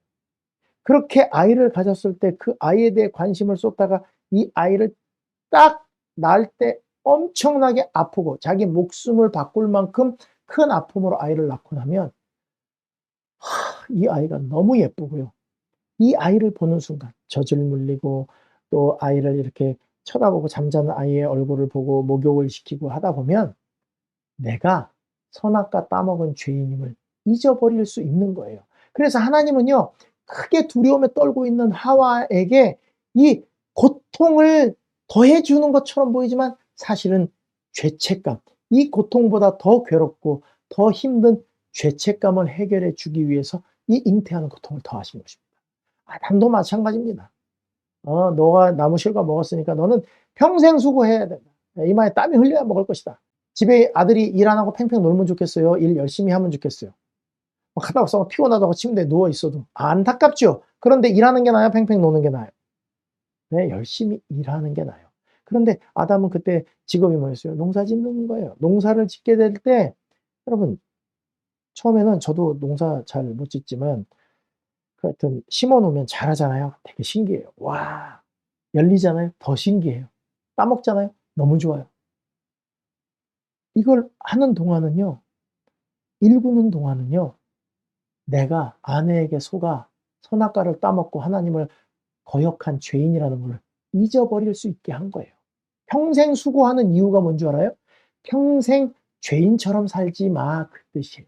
그렇게 아이를 가졌을 때 그 아이에 대해 관심을 쏟다가 이 아이를 딱 낳을 때 엄청나게 아프고 자기 목숨을 바꿀 만큼 큰 아픔으로 아이를 낳고 나면 이 아이가 너무 예쁘고요. 이 아이를 보는 순간 젖을 물리고 또 아이를 이렇게 쳐다보고 잠자는 아이의 얼굴을 보고 목욕을 시키고 하다 보면 내가 선악과 따먹은 죄인임을 잊어버릴 수 있는 거예요. 그래서 하나님은요. 크게 두려움에 떨고 있는 하와에게 이 고통을 더해주는 것처럼 보이지만 사실은 죄책감, 이 고통보다 더 괴롭고 더 힘든 죄책감을 해결해 주기 위해서 이 잉태하는 고통을 더하신 것입니다. 아담도 마찬가지입니다. 너가 나무 실과 먹었으니까 너는 평생 수고해야 된다. 이마에 땀이 흘려야 먹을 것이다. 집에 아들이 일 안 하고 팽팽 놀면 좋겠어요? 일 열심히 하면 좋겠어요? 갔다 와서 피곤하다고 침대에 누워 있어도 안타깝죠? 그런데 일하는 게 나아요? 팽팽 노는 게 나아요? 네, 열심히 일하는 게 나아요. 그런데 아담은 그때 직업이 뭐였어요? 농사 짓는 거예요. 농사를 짓게 될 때, 여러분, 처음에는 저도 농사 잘 못 짓지만, 하여튼 심어 놓으면 잘하잖아요. 되게 신기해요. 와, 열리잖아요. 더 신기해요. 따먹잖아요. 너무 좋아요. 이걸 하는 동안은요, 일구는 동안은요, 내가 아내에게 속아 선악과를 따먹고 하나님을 거역한 죄인이라는 걸 잊어버릴 수 있게 한 거예요. 평생 수고하는 이유가 뭔 줄 알아요? 평생 죄인처럼 살지 마, 그 뜻이에요.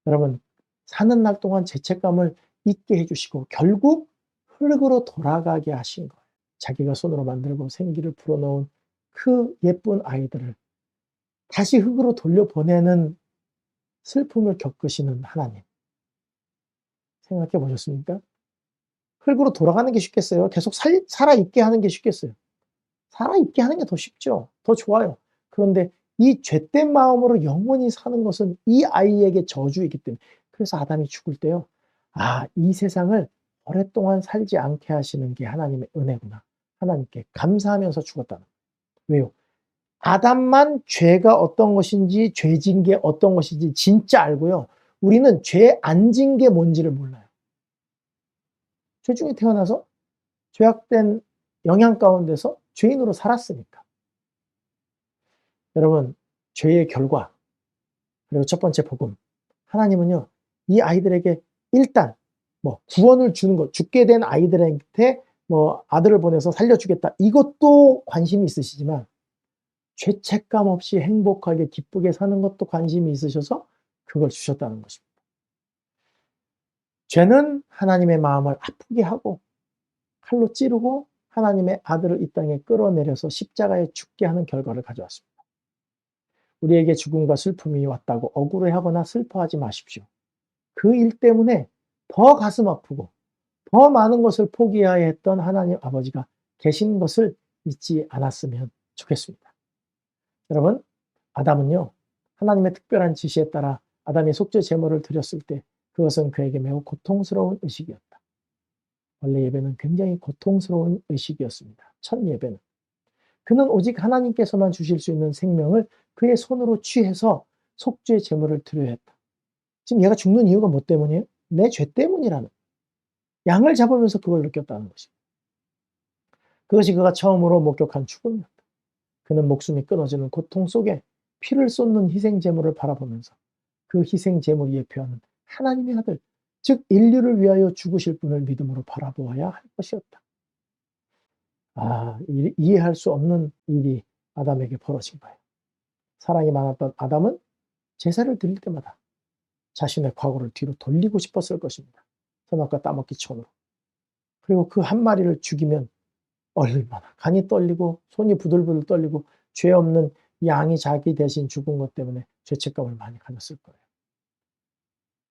여러분, 사는 날 동안 죄책감을 잊게 해주시고 결국 흙으로 돌아가게 하신 거예요. 자기가 손으로 만들고 생기를 불어넣은 그 예쁜 아이들을 다시 흙으로 돌려보내는 슬픔을 겪으시는 하나님. 생각해 보셨습니까? 흙으로 돌아가는 게 쉽겠어요? 계속 살아있게 하는 게 쉽겠어요? 살아있게 하는 게 더 쉽죠. 더 좋아요. 그런데 이 죄된 마음으로 영원히 사는 것은 이 아이에게 저주이기 때문에, 그래서 아담이 죽을 때요, 이 세상을 오랫동안 살지 않게 하시는 게 하나님의 은혜구나. 하나님께 감사하면서 죽었다는 거예요. 왜요? 아담만 죄가 어떤 것인지, 죄진 게 어떤 것인지 진짜 알고요. 우리는 죄 안 진 게 뭔지를 몰라요. 죄 중에 태어나서 죄악된 영향 가운데서 죄인으로 살았으니까. 여러분, 죄의 결과, 그리고 첫 번째 복음. 하나님은요, 이 아이들에게 일단 구원을 주는 것, 죽게 된 아이들한테 아들을 보내서 살려주겠다. 이것도 관심이 있으시지만 죄책감 없이 행복하게 기쁘게 사는 것도 관심이 있으셔서 그걸 주셨다는 것입니다. 죄는 하나님의 마음을 아프게 하고 칼로 찌르고 하나님의 아들을 이 땅에 끌어내려서 십자가에 죽게 하는 결과를 가져왔습니다. 우리에게 죽음과 슬픔이 왔다고 억울해하거나 슬퍼하지 마십시오. 그 일 때문에 더 가슴 아프고 더 많은 것을 포기해야 했던 하나님 아버지가 계신 것을 잊지 않았으면 좋겠습니다. 여러분, 아담은요, 하나님의 특별한 지시에 따라 아담이 속죄 제물을 드렸을 때 그것은 그에게 매우 고통스러운 의식이었다. 원래 예배는 굉장히 고통스러운 의식이었습니다. 첫 예배는. 그는 오직 하나님께서만 주실 수 있는 생명을 그의 손으로 취해서 속죄 제물을 드려야 했다. 지금 얘가 죽는 이유가 뭐 때문이에요? 내 죄 때문이라는. 양을 잡으면서 그걸 느꼈다는 것입니다. 그것이 그가 처음으로 목격한 죽음이었다. 그는 목숨이 끊어지는 고통 속에 피를 쏟는 희생 제물을 바라보면서 그 희생 제물이 예표하는 하나님의 아들, 즉 인류를 위하여 죽으실 분을 믿음으로 바라보아야 할 것이었다. 이해할 수 없는 일이 아담에게 벌어진 거예요. 사랑이 많았던 아담은 제사를 드릴 때마다 자신의 과거를 뒤로 돌리고 싶었을 것입니다. 선악과 따먹기 전으로. 그리고 그 한 마리를 죽이면 얼마나 간이 떨리고 손이 부들부들 떨리고 죄 없는 양이 자기 대신 죽은 것 때문에 죄책감을 많이 가졌을 거예요.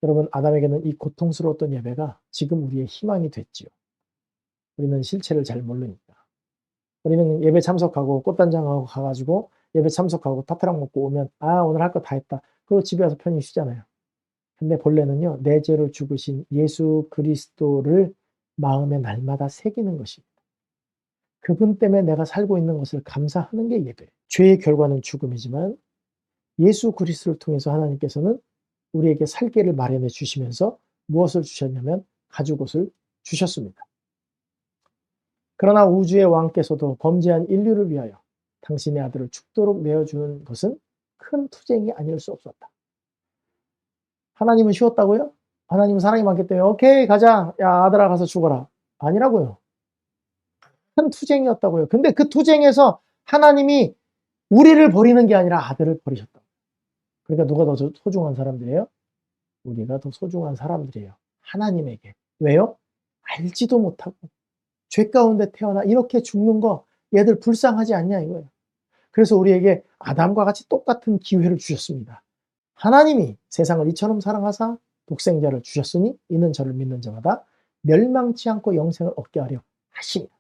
여러분, 아담에게는 이 고통스러웠던 예배가 지금 우리의 희망이 됐지요. 우리는 실체를 잘 모르니까. 우리는 예배 참석하고 꽃단장하고 가가지고 예배 참석하고 타타랑 먹고 오면 오늘 할 거 다 했다. 그리고 집에 와서 편히 쉬잖아요. 근데 본래는요, 내 죄로 죽으신 예수 그리스도를 마음에 날마다 새기는 것입니다. 그분 때문에 내가 살고 있는 것을 감사하는 게 예배예요. 죄의 결과는 죽음이지만 예수 그리스도를 통해서 하나님께서는 우리에게 살 길을 마련해 주시면서 무엇을 주셨냐면 가죽옷을 주셨습니다. 그러나 우주의 왕께서도 범죄한 인류를 위하여 당신의 아들을 죽도록 내어주는 것은 큰 투쟁이 아닐 수 없었다. 하나님은 쉬웠다고요? 하나님은 사랑이 많기 때문에 오케이 가자, 야 아들아 가서 죽어라. 아니라고요. 큰 투쟁이었다고요. 근데 그 투쟁에서 하나님이 우리를 버리는 게 아니라 아들을 버리셨다. 그러니까 누가 더 소중한 사람들이에요? 우리가 더 소중한 사람들이에요. 하나님에게. 왜요? 알지도 못하고 죄 가운데 태어나 이렇게 죽는 거 얘들 불쌍하지 않냐 이거예요. 그래서 우리에게 아담과 같이 똑같은 기회를 주셨습니다. 하나님이 세상을 이처럼 사랑하사 독생자를 주셨으니 이는 저를 믿는 자마다 멸망치 않고 영생을 얻게 하려 하십니다.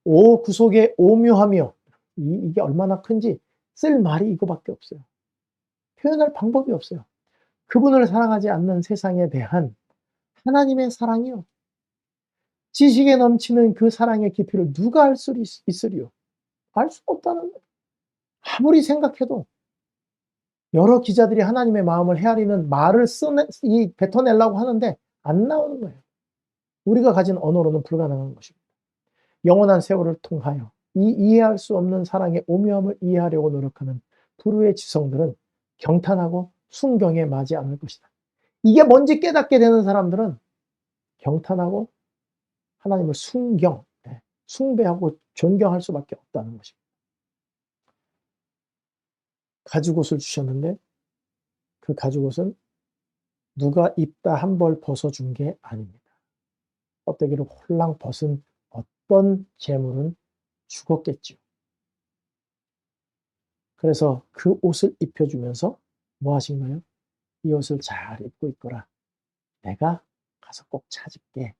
오 구속의 오묘하며 이게 얼마나 큰지 쓸 말이 이거밖에 없어요. 표현할 방법이 없어요. 그분을 사랑하지 않는 세상에 대한 하나님의 사랑이요. 지식에 넘치는 그 사랑의 깊이를 누가 알 수 있으리요? 알 수 없다는 거예요. 아무리 생각해도 여러 기자들이 하나님의 마음을 헤아리는 말을 뱉어내려고 하는데 안 나오는 거예요. 우리가 가진 언어로는 불가능한 것입니다. 영원한 세월을 통하여 이 이해할 수 없는 사랑의 오묘함을 이해하려고 노력하는 불후의 지성들은 경탄하고 순경에 맞지 않을 것이다. 이게 뭔지 깨닫게 되는 사람들은 경탄하고 하나님을 숭배하고 존경할 수밖에 없다는 것입니다. 가죽옷을 주셨는데 그 가죽옷은 누가 입다 한 벌 벗어준 게 아닙니다. 껍데기를 홀랑 벗은 어떤 재물은 죽었겠죠. 그래서 그 옷을 입혀주면서 뭐 하신 거예요? 이 옷을 잘 입고 있거라. 내가 가서 꼭 찾을게.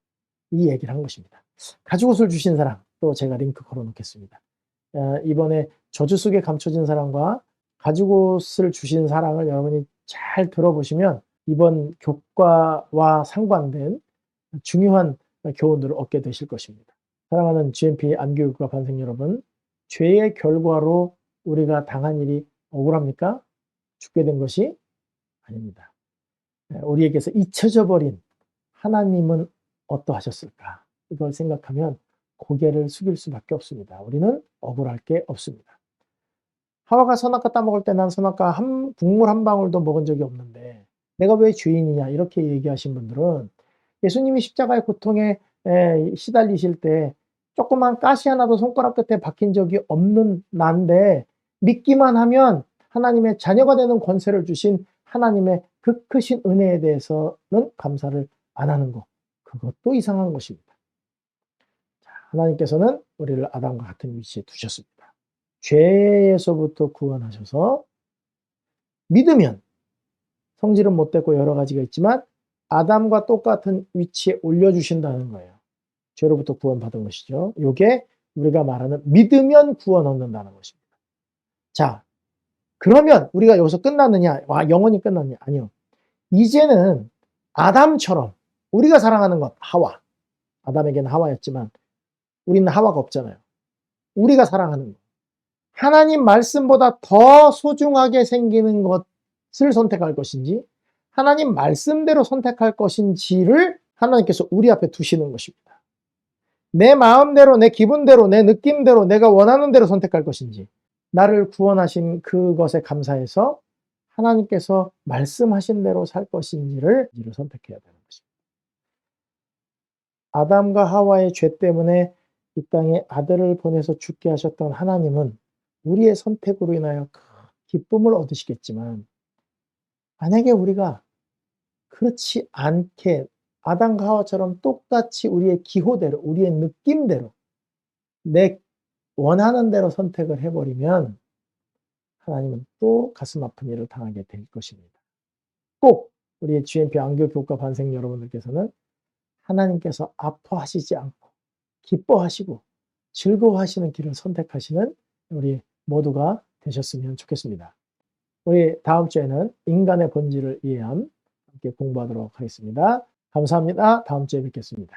이 얘기를 한 것입니다. 가죽옷을 주신 사람, 또 제가 링크 걸어 놓겠습니다. 이번에 저주 속에 감춰진 사랑과 가죽옷을 주신 사랑을 여러분이 잘 들어보시면 이번 교과와 상관된 중요한 교훈들을 얻게 되실 것입니다. 사랑하는 GMP 안교육과 반생 여러분, 죄의 결과로 우리가 당한 일이 억울합니까? 죽게 된 것이 아닙니다. 우리에게서 잊혀져 버린 하나님은 어떠하셨을까? 이걸 생각하면 고개를 숙일 수밖에 없습니다. 우리는 억울할 게 없습니다. 하와가 선악과 따먹을 때 난 선악과 국물 한 방울도 먹은 적이 없는데 내가 왜 죄인이냐 이렇게 얘기하신 분들은 예수님이 십자가의 고통에 시달리실 때 조그만 가시 하나도 손가락 끝에 박힌 적이 없는 난데 믿기만 하면 하나님의 자녀가 되는 권세를 주신 하나님의 그 크신 은혜에 대해서는 감사를 안 하는 것, 그것도 이상한 것입니다. 하나님께서는 우리를 아담과 같은 위치에 두셨습니다. 죄에서부터 구원하셔서 믿으면 성질은 못됐고 여러 가지가 있지만 아담과 똑같은 위치에 올려주신다는 거예요. 죄로부터 구원받은 것이죠. 이게 우리가 말하는 믿으면 구원 얻는다는 것입니다. 자, 그러면 우리가 여기서 끝났느냐? 영원히 끝났느냐? 아니요. 이제는 아담처럼 우리가 사랑하는 것, 하와. 아담에게는 하와였지만 우리는 하와가 없잖아요. 우리가 사랑하는 것. 하나님 말씀보다 더 소중하게 생기는 것을 선택할 것인지 하나님 말씀대로 선택할 것인지를 하나님께서 우리 앞에 두시는 것입니다. 내 마음대로, 내 기분대로, 내 느낌대로, 내가 원하는 대로 선택할 것인지 나를 구원하신 그것에 감사해서 하나님께서 말씀하신 대로 살 것인지를 선택해야 되는 것입니다. 아담과 하와의 죄 때문에 이 땅에 아들을 보내서 죽게 하셨던 하나님은 우리의 선택으로 인하여 기쁨을 얻으시겠지만 만약에 우리가 그렇지 않게 아담과 하와처럼 똑같이 우리의 기호대로, 우리의 느낌대로 내 원하는 대로 선택을 해버리면 하나님은 또 가슴 아픈 일을 당하게 될 것입니다. 꼭 우리의 GMP 안교 교과 반생 여러분들께서는 하나님께서 아파하시지 않고 기뻐하시고 즐거워하시는 길을 선택하시는 우리 모두가 되셨으면 좋겠습니다. 우리 다음 주에는 인간의 본질을 이해함 함께 공부하도록 하겠습니다. 감사합니다. 다음 주에 뵙겠습니다.